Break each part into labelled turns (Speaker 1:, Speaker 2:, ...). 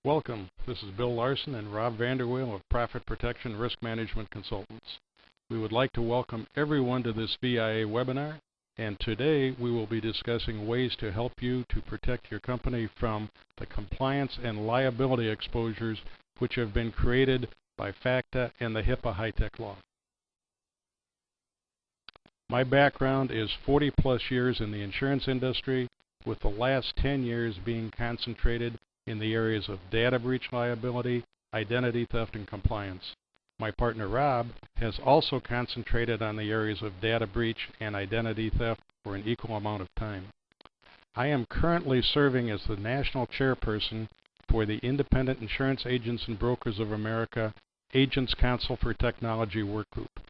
Speaker 1: Welcome. This is Bill Larson and Rob Vanderweel of Profit Protection Risk Management Consultants. We would like to welcome everyone to this VIA webinar, and today we will be discussing ways to help you to protect your company from the compliance and liability exposures which have been created by FACTA and the HIPAA HITECH law. My background is 40+ years in the insurance industry, with the last 10 years being concentrated in the areas of data breach liability, identity theft, and compliance. My partner Rob has also concentrated on the areas of data breach and identity theft for an equal amount of time. I am currently serving as the national chairperson for the Independent Insurance Agents and Brokers of America Agents Council for Technology Work Group.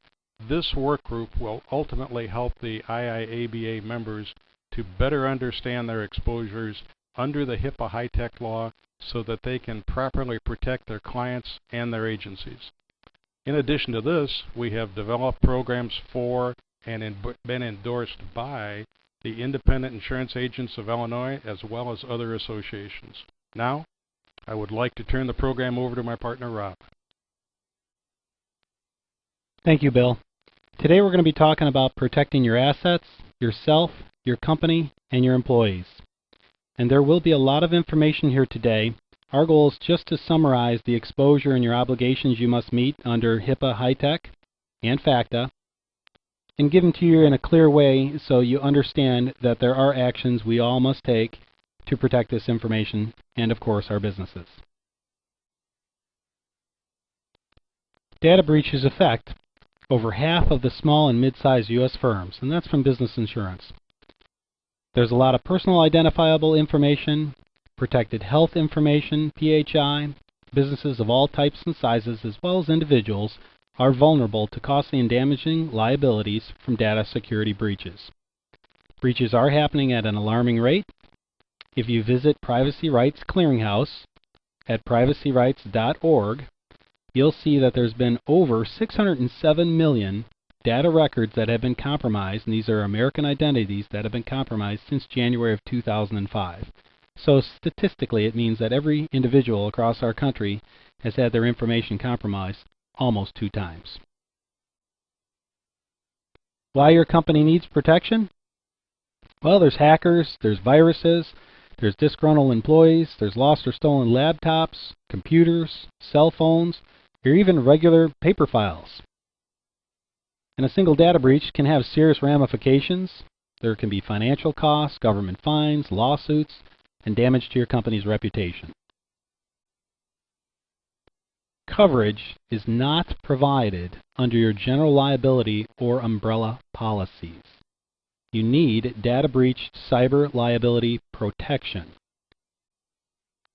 Speaker 1: This work group will ultimately help the IIABA members to better understand their exposures under the HIPAA HITECH law so that they can properly protect their clients and their agencies. In addition to this, we have developed programs for and been endorsed by the Independent Insurance Agents of Illinois as well as other associations. Now, I would like to turn the program over to my partner Rob.
Speaker 2: Thank you, Bill. Today we're going to be talking about protecting your assets, yourself, your company, and your employees. And there will be a lot of information here today. Our goal is just to summarize the exposure and your obligations you must meet under HIPAA HITECH and FACTA, and give them to you in a clear way so you understand that there are actions we all must take to protect this information and, of course, our businesses. Data breaches affect over half of the small and mid-sized U.S. firms, and that's from Business Insurance. There's a lot of personal identifiable information, protected health information, PHI. Businesses of all types and sizes, as well as individuals, are vulnerable to costly and damaging liabilities from data security breaches. Breaches are happening at an alarming rate. If you visit Privacy Rights Clearinghouse at privacyrights.org, you'll see that there's been over 607 million data records that have been compromised, and these are American identities that have been compromised since January of 2005. So statistically, it means that every individual across our country has had their information compromised almost 2 times. Why your company needs protection? Well, there's hackers, there's viruses, there's disgruntled employees, there's lost or stolen laptops, computers, cell phones, or even regular paper files. And a single data breach can have serious ramifications. There can be financial costs, government fines, lawsuits, and damage to your company's reputation. Coverage is not provided under your general liability or umbrella policies. You need data breach cyber liability protection.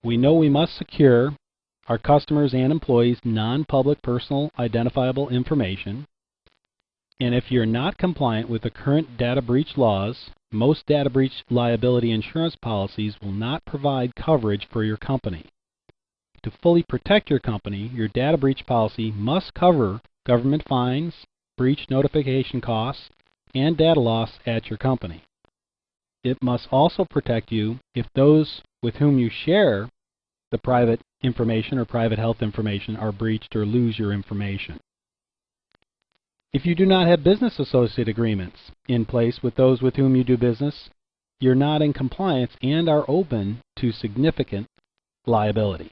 Speaker 2: We know we must secure our customers' and employees' non-public personal identifiable information. And if you're not compliant with the current data breach laws, most data breach liability insurance policies will not provide coverage for your company. To fully protect your company, your data breach policy must cover government fines, breach notification costs, and data loss at your company. It must also protect you if those with whom you share the private information or private health information are breached or lose your information. If you do not have business associate agreements in place with those with whom you do business, you're not in compliance and are open to significant liability.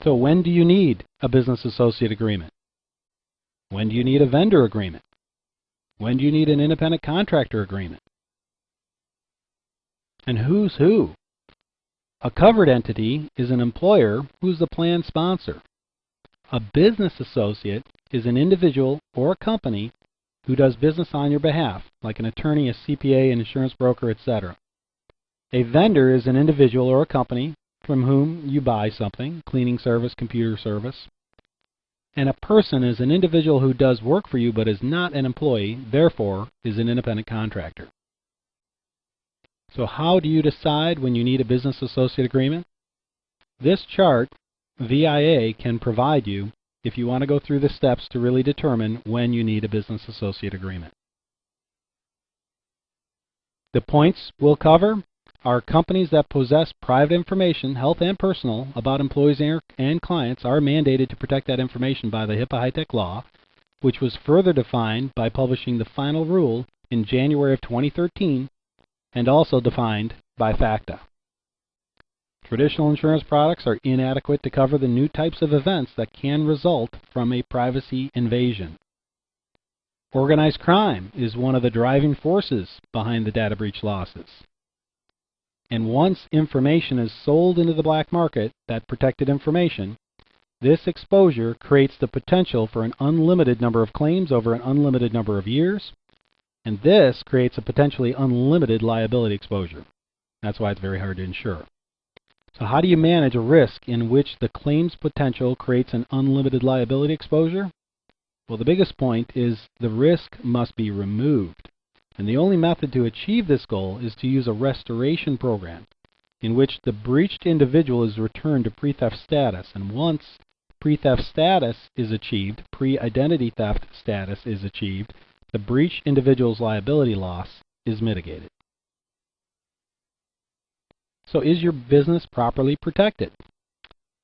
Speaker 2: So when do you need a business associate agreement? When do you need a vendor agreement? When do you need an independent contractor agreement? And who's who? A covered entity is an employer who's the plan sponsor. A business associate is an individual or a company who does business on your behalf, like an attorney, a CPA, an insurance broker, etc. A vendor is an individual or a company from whom you buy something, cleaning service, computer service. And a person is an individual who does work for you but is not an employee, therefore is an independent contractor. So how do you decide when you need a business associate agreement? This chart VIA can provide you if you want to go through the steps to really determine when you need a business associate agreement. The points we'll cover are companies that possess private information, health and personal, about employees and clients are mandated to protect that information by the HIPAA High-Tech law, which was further defined by publishing the final rule in January of 2013 and also defined by FACTA. Traditional insurance products are inadequate to cover the new types of events that can result from a privacy invasion. Organized crime is one of the driving forces behind the data breach losses. And once information is sold into the black market, that protected information, this exposure creates the potential for an unlimited number of claims over an unlimited number of years, and this creates a potentially unlimited liability exposure. That's why it's very hard to insure. So how do you manage a risk in which the claims potential creates an unlimited liability exposure? Well, the biggest point is the risk must be removed. And the only method to achieve this goal is to use a restoration program in which the breached individual is returned to pre-theft status. And once pre-theft status is achieved, pre-identity theft status is achieved, the breached individual's liability loss is mitigated. So is your business properly protected?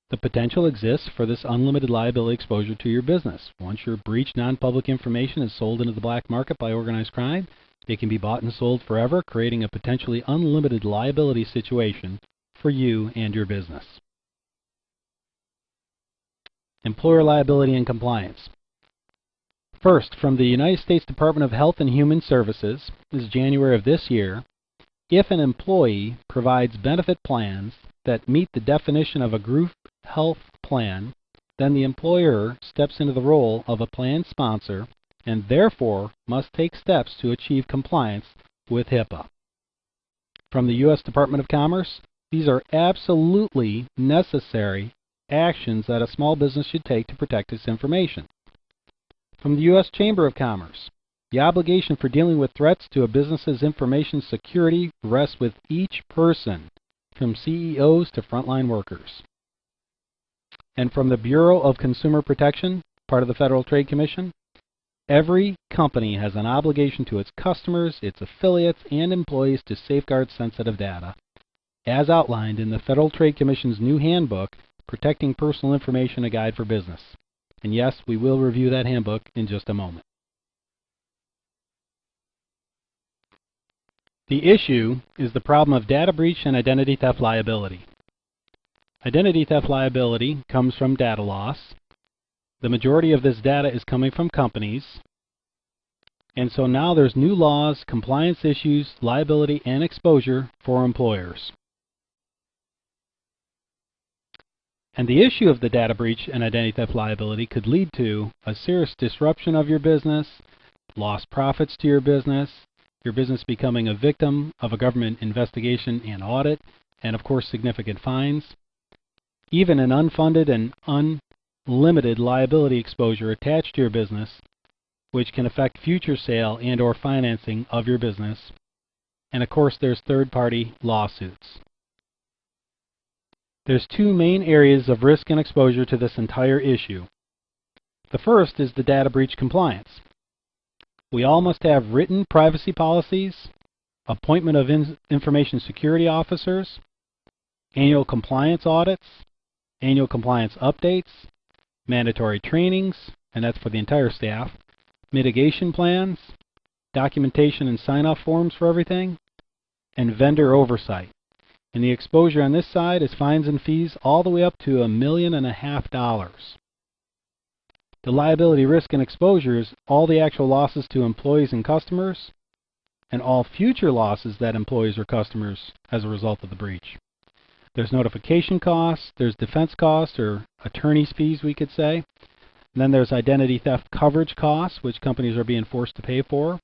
Speaker 2: The potential exists for this unlimited liability exposure to your business. Once your breached non-public information is sold into the black market by organized crime, it can be bought and sold forever, creating a potentially unlimited liability situation for you and your business. Employer liability and compliance. First, from the United States Department of Health and Human Services, this is January of this year, if an employee provides benefit plans that meet the definition of a group health plan, then the employer steps into the role of a plan sponsor and therefore must take steps to achieve compliance with HIPAA. From the U.S. Department of Commerce, these are absolutely necessary actions that a small business should take to protect its information. From the U.S. Chamber of Commerce, the obligation for dealing with threats to a business's information security rests with each person, from CEOs to frontline workers. And from the Bureau of Consumer Protection, part of the Federal Trade Commission, every company has an obligation to its customers, its affiliates, and employees to safeguard sensitive data, as outlined in the Federal Trade Commission's new handbook, Protecting Personal Information, a Guide for Business. And yes, we will review that handbook in just a moment. The issue is the problem of data breach and identity theft liability. Identity theft liability comes from data loss. The majority of this data is coming from companies. And so now there's new laws, compliance issues, liability, and exposure for employers. And the issue of the data breach and identity theft liability could lead to a serious disruption of your business, lost profits to your business becoming a victim of a government investigation and audit, and of course significant fines. Even an unfunded and unlimited liability exposure attached to your business, which can affect future sale and or financing of your business. And of course there's third-party lawsuits. There's two main areas of risk and exposure to this entire issue. The first is the data breach compliance. We all must have written privacy policies, appointment of information security officers, annual compliance audits, annual compliance updates, mandatory trainings, and that's for the entire staff, mitigation plans, documentation and sign-off forms for everything, and vendor oversight. And the exposure on this side is fines and fees all the way up to $1.5 million. The liability risk and exposure is all the actual losses to employees and customers, and all future losses that employees or customers as a result of the breach. There's notification costs, there's defense costs, or attorney's fees we could say. And then there's identity theft coverage costs, which companies are being forced to pay for.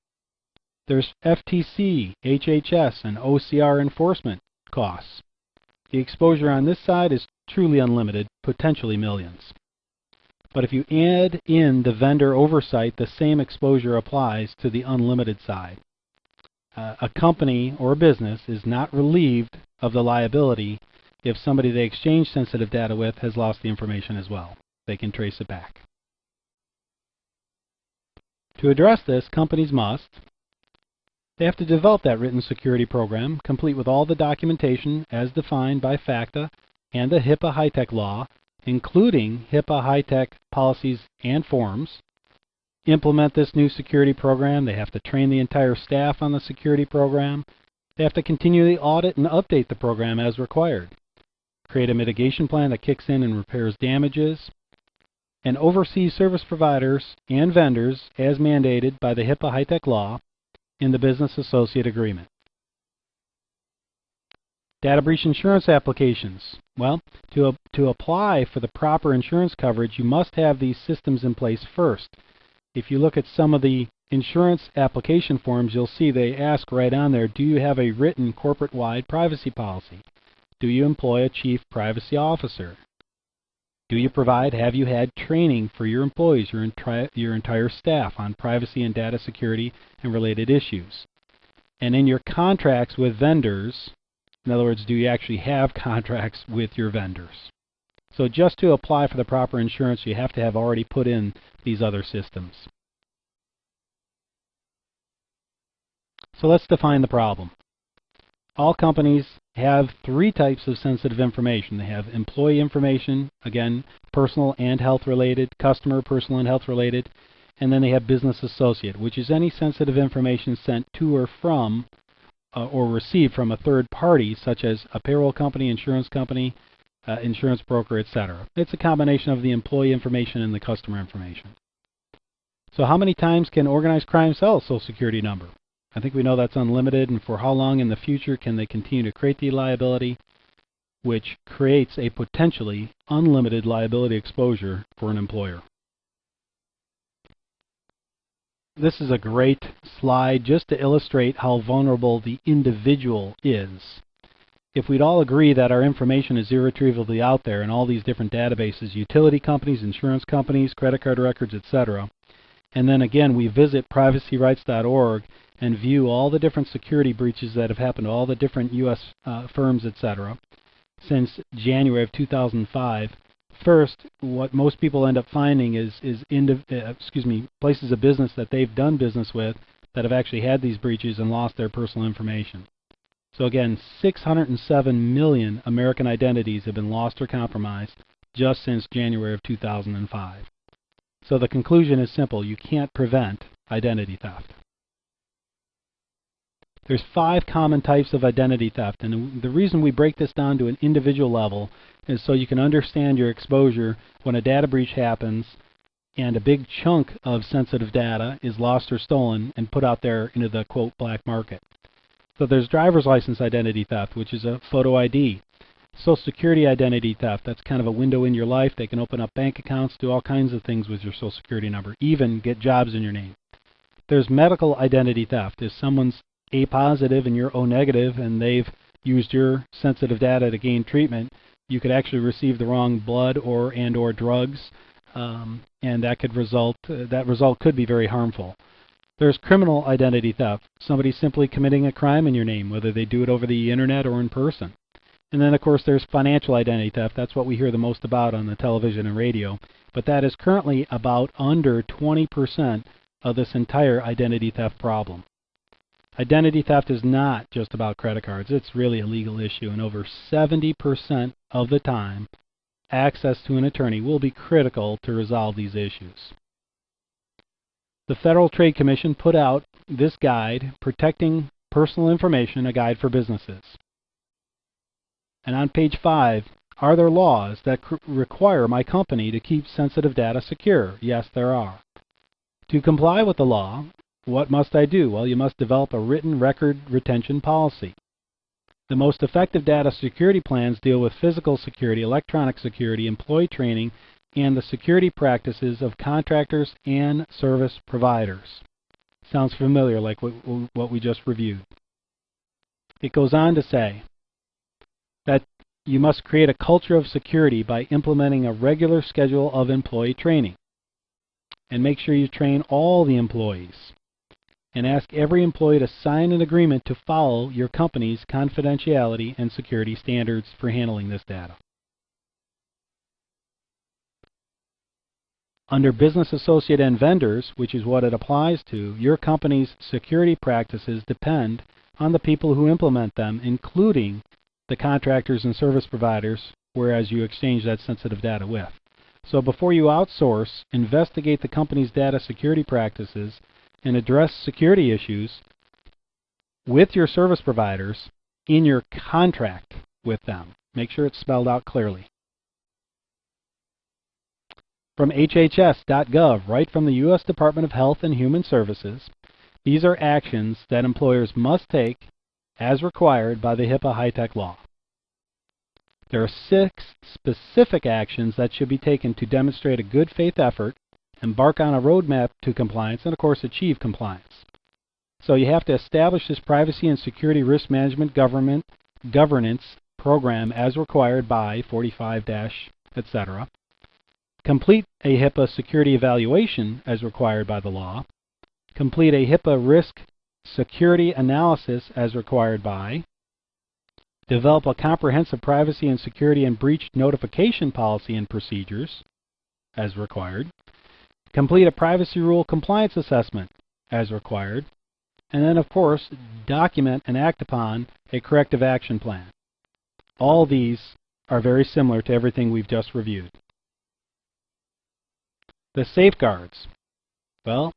Speaker 2: There's FTC, HHS, and OCR enforcement costs. The exposure on this side is truly unlimited, potentially millions. But if you add in the vendor oversight, the same exposure applies to the unlimited side. A company or a business is not relieved of the liability if somebody they exchange sensitive data with has lost the information as well. They can trace it back. To address this, companies must They have to develop that written security program, complete with all the documentation as defined by FACTA and the HIPAA HITECH law, including HIPAA HITECH policies and forms. Implement this new security program. They have to train the entire staff on the security program. They have to continually audit and update the program as required. Create a mitigation plan that kicks in and repairs damages, and oversee service providers and vendors as mandated by the HIPAA HITECH law in the Business Associate Agreement. Data breach insurance applications. Well, to apply for the proper insurance coverage, you must have these systems in place first. If you look at some of the insurance application forms, you'll see they ask right on there, do you have a written corporate-wide privacy policy? Do you employ a chief privacy officer? Have you had training for your employees, your entire staff on privacy and data security and related issues? And in your contracts with vendors, in other words, do you actually have contracts with your vendors? So just to apply for the proper insurance, you have to have already put in these other systems. So let's define the problem. All companies have three types of sensitive information. They have employee information, again, personal and health related, customer, personal and health related, and then they have business associate, which is any sensitive information sent to or from or received from a third party, such as a payroll company, insurance broker, etc. It's a combination of the employee information and the customer information. So how many times can organized crime sell a Social Security number? I think we know that's unlimited, and for how long in the future can they continue to create the liability, which creates a potentially unlimited liability exposure for an employer. This is a great slide just to illustrate how vulnerable the individual is. If we'd all agree that our information is irretrievably out there in all these different databases, utility companies, insurance companies, credit card records, etc., and then again we visit privacyrights.org and view all the different security breaches that have happened to all the different U.S. firms, etc., since January of 2005, first, what most people end up finding is places of business that they've done business with that have actually had these breaches and lost their personal information. So again, 607 million American identities have been lost or compromised just since January of 2005. So the conclusion is simple: you can't prevent identity theft. There's 5 common types of identity theft, and the reason we break this down to an individual level is so you can understand your exposure when a data breach happens and a big chunk of sensitive data is lost or stolen and put out there into the, quote, black market. So there's driver's license identity theft, which is a photo ID. Social Security identity theft, that's kind of a window in your life. They can open up bank accounts, do all kinds of things with your Social Security number, even get jobs in your name. There's medical identity theft. If someone's A positive and you're O negative and they've used your sensitive data to gain treatment, you could actually receive the wrong blood or drugs, and that result could be very harmful. There's criminal identity theft. Somebody simply committing a crime in your name, whether they do it over the internet or in person. And then, of course, there's financial identity theft. That's what we hear the most about on the television and radio. But that is currently about under 20% of this entire identity theft problem. Identity theft is not just about credit cards. It's really a legal issue, and over 70% of the time, access to an attorney will be critical to resolve these issues. The Federal Trade Commission put out this guide, Protecting Personal Information, a guide for businesses. And on page 5, are there laws that require my company to keep sensitive data secure? Yes, there are. To comply with the law, what must I do? Well, you must develop a written record retention policy. The most effective data security plans deal with physical security, electronic security, employee training, and the security practices of contractors and service providers. Sounds familiar, like what we just reviewed. It goes on to say that you must create a culture of security by implementing a regular schedule of employee training. And make sure you train all the employees. And ask every employee to sign an agreement to follow your company's confidentiality and security standards for handling this data. Under business associate and vendors, which is what it applies to, your company's security practices depend on the people who implement them, including the contractors and service providers, whereas you exchange that sensitive data with. So before you outsource, investigate the company's data security practices and address security issues with your service providers in your contract with them. Make sure it's spelled out clearly. From HHS.gov, right from the U.S. Department of Health and Human Services, these are actions that employers must take as required by the HIPAA HITECH law. There are 6 specific actions that should be taken to demonstrate a good faith effort, embark on a roadmap to compliance, and of course achieve compliance. So you have to establish this privacy and security risk management governance program as required by 45-, etc. Complete a HIPAA security evaluation as required by the law. Complete a HIPAA risk security analysis as required by. Develop a comprehensive privacy and security and breach notification policy and procedures as required. Complete a privacy rule compliance assessment as required. And then, of course, document and act upon a corrective action plan. All these are very similar to everything we've just reviewed. The safeguards. Well,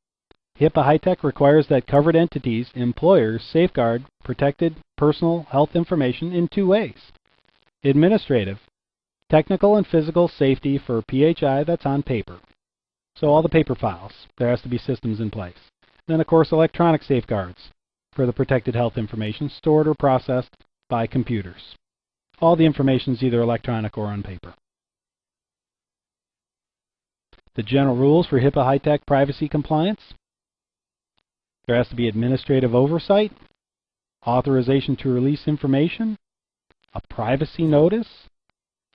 Speaker 2: HIPAA HITECH requires that covered entities, employers, safeguard protected personal health information in 2 ways. Administrative, technical and physical safety for PHI, that's on paper. So all the paper files, there has to be systems in place. Then, of course, electronic safeguards for the protected health information stored or processed by computers. All the information is either electronic or on paper. The general rules for HIPAA HITECH privacy compliance. There has to be administrative oversight, authorization to release information, a privacy notice,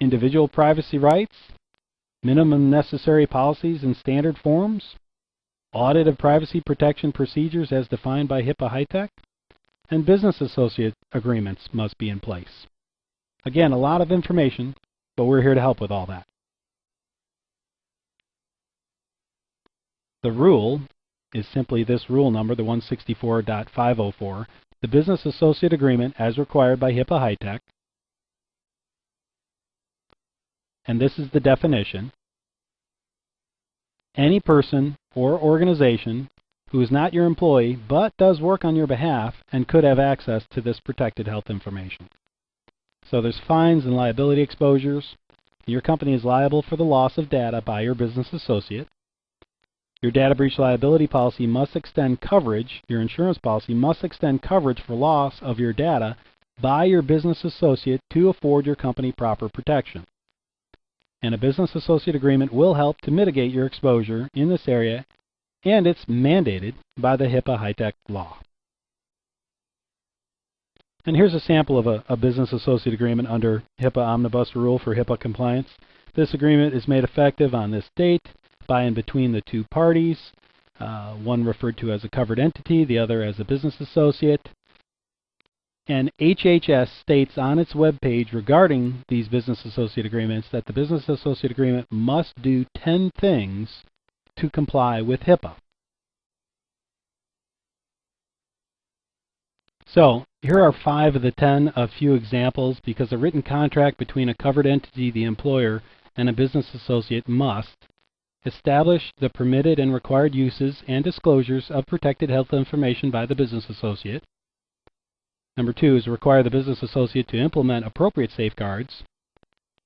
Speaker 2: individual privacy rights, minimum necessary policies and standard forms, audit of privacy protection procedures as defined by HIPAA HITECH, and business associate agreements must be in place. Again, a lot of information, but we're here to help with all that. The rule is simply this rule number, the 164.504, the business associate agreement as required by HIPAA HITECH. And this is the definition. Any person or organization who is not your employee but does work on your behalf and could have access to this protected health information. So there's fines and liability exposures. Your company is liable for the loss of data by your business associate. Your data breach liability policy must extend coverage, your insurance policy must extend coverage for loss of your data by your business associate to afford your company proper protection. And a business associate agreement will help to mitigate your exposure in this area, and it's mandated by the HIPAA HITECH law. And here's a sample of a business associate agreement under HIPAA Omnibus Rule for HIPAA compliance. This agreement is made effective on this date by and between the 2 parties, one referred to as a covered entity, the other as a business associate. And HHS states on its webpage regarding these business associate agreements that the business associate agreement must do 10 things to comply with HIPAA. So here are 5 of the 10, a few examples, because a written contract between a covered entity, the employer, and a business associate must establish the permitted and required uses and disclosures of protected health information by the business associate. Number 2 is require the business associate to implement appropriate safeguards.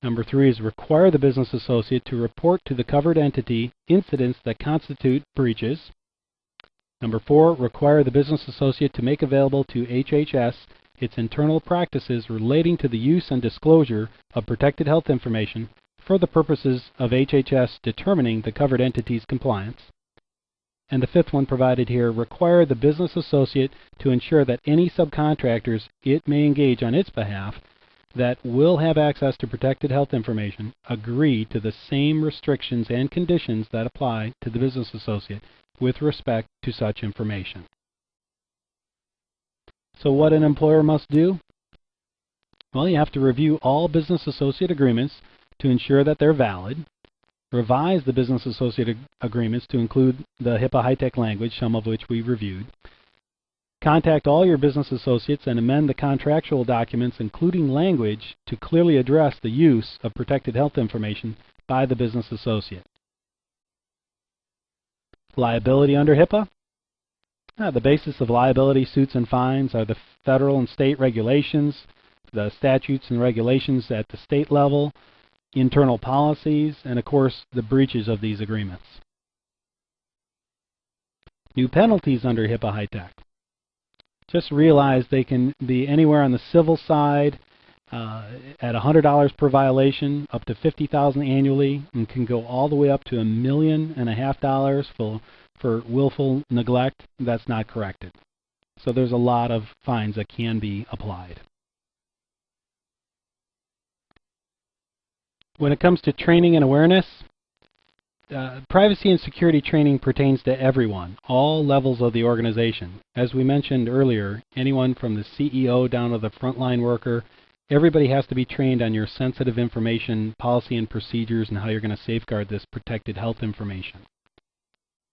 Speaker 2: Number 3 is require the business associate to report to the covered entity incidents that constitute breaches. Number 4, require the business associate to make available to HHS its internal practices relating to the use and disclosure of protected health information for the purposes of HHS determining the covered entity's compliance. And the 5th one provided here, require the business associate to ensure that any subcontractors it may engage on its behalf that will have access to protected health information agree to the same restrictions and conditions that apply to the business associate with respect to such information. So what an employer must do? Well, you have to review all business associate agreements to ensure that they're valid. revise the business associate agreements to include the HIPAA high-tech language, some of which we reviewed, contact all your business associates and amend the contractual documents, including language, to clearly address the use of protected health information by the business associate. Liability under HIPAA. The basis of liability suits and fines are the federal and state regulations, the statutes and regulations at the state level, internal policies, and of course the breaches of these agreements. New penalties under HIPAA high-tech. Just realize they can be anywhere on the civil side at $100 per violation, up to $50,000 annually, and can go all the way up to $1.5 million for willful neglect that's not corrected. So there's a lot of fines that can be applied. When it comes to training and awareness, privacy and security training pertains to everyone, all levels of the organization. As we mentioned earlier, anyone from the CEO down to the frontline worker, everybody has to be trained on your sensitive information policy and procedures and how you're going to safeguard this protected health information.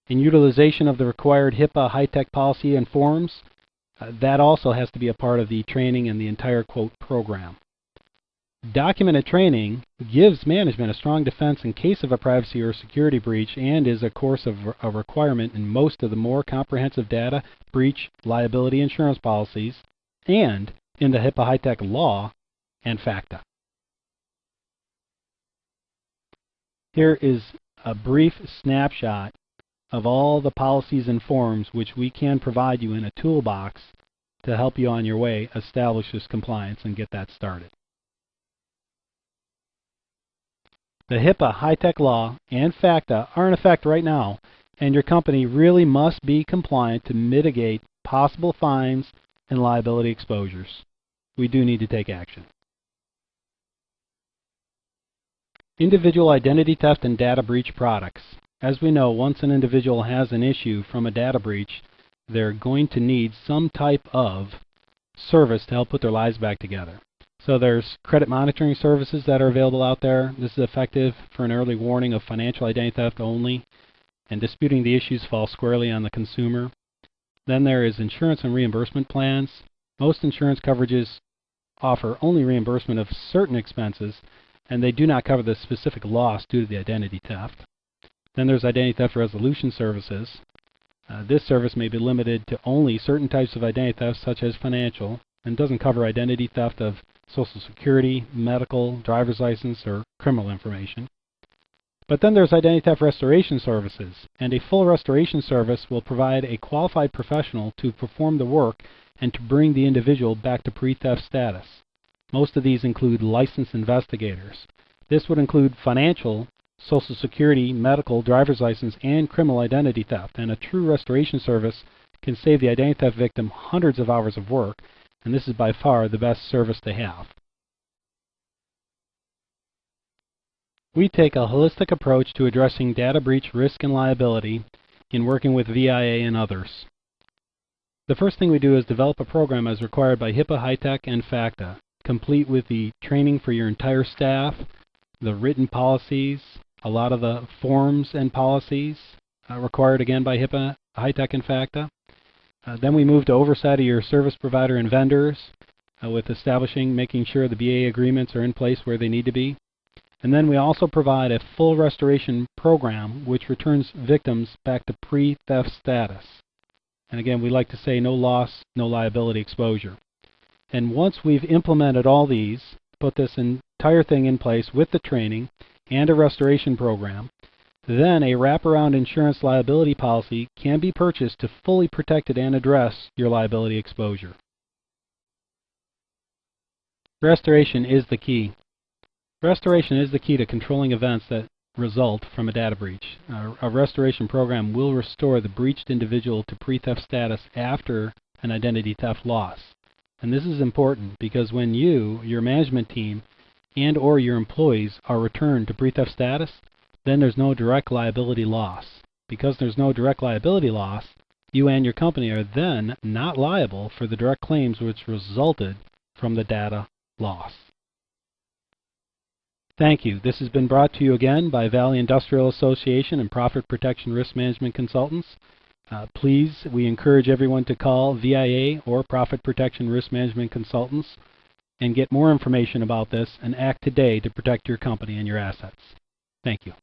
Speaker 2: In utilization of the required HIPAA high-tech policy and forms, that also has to be a part of the training and the entire, quote, program. Documented training gives management a strong defense in case of a privacy or security breach and is, of course, a requirement in most of the more comprehensive data breach liability insurance policies and in the HIPAA high-tech law and FACTA. Here is a brief snapshot of all the policies and forms which we can provide you in a toolbox to help you on your way establish this compliance and get that started. The HIPAA high-tech law and FACTA are in effect right now, and your company really must be compliant to mitigate possible fines and liability exposures. We do need to take action. Individual identity theft and data breach products. As we know, once an individual has an issue from a data breach, they're going to need some type of service to help put their lives back together. So there's credit monitoring services that are available out there. This is effective for an early warning of financial identity theft only, and disputing the issues falls squarely on the consumer. Then there is insurance and reimbursement plans. Most insurance coverages offer only reimbursement of certain expenses, and they do not cover the specific loss due to the identity theft. Then there's identity theft resolution services. This service may be limited to only certain types of identity theft, such as financial, and doesn't cover identity theft of Social Security, medical, driver's license, or criminal information. But then there's identity theft restoration services, and a full restoration service will provide a qualified professional to perform the work and to bring the individual back to pre-theft status. Most of these include licensed investigators. This would include financial, Social Security, medical, driver's license, and criminal identity theft, and a true restoration service can save the identity theft victim hundreds of hours of work, and this is by far the best service to have. We take a holistic approach to addressing data breach risk and liability in working with VIA and others. The first thing we do is develop a program as required by HIPAA high-tech and FACTA, complete with the training for your entire staff, the written policies, a lot of the forms and policies required again by HIPAA high-tech and FACTA. Then we move to oversight of your service provider and vendors with establishing, making sure the BA agreements are in place where they need to be. And then we also provide a full restoration program which returns victims back to pre-theft status. And again, we like to say no loss, no liability exposure. And once we've implemented all these, put this entire thing in place with the training and a restoration program, then a wraparound insurance liability policy can be purchased to fully protect it and address your liability exposure. Restoration is the key. Restoration is the key to controlling events that result from a data breach. A restoration program will restore the breached individual to pre-theft status after an identity theft loss. And this is important because when you, your management team, and or your employees are returned to pre-theft status, then there's no direct liability loss. Because there's no direct liability loss, you and your company are then not liable for the direct claims which resulted from the data loss. Thank you. This has been brought to you again by Valley Industrial Association and Profit Protection Risk Management Consultants. Please, we encourage everyone to call VIA or Profit Protection Risk Management Consultants and get more information about this and act today to protect your company and your assets. Thank you.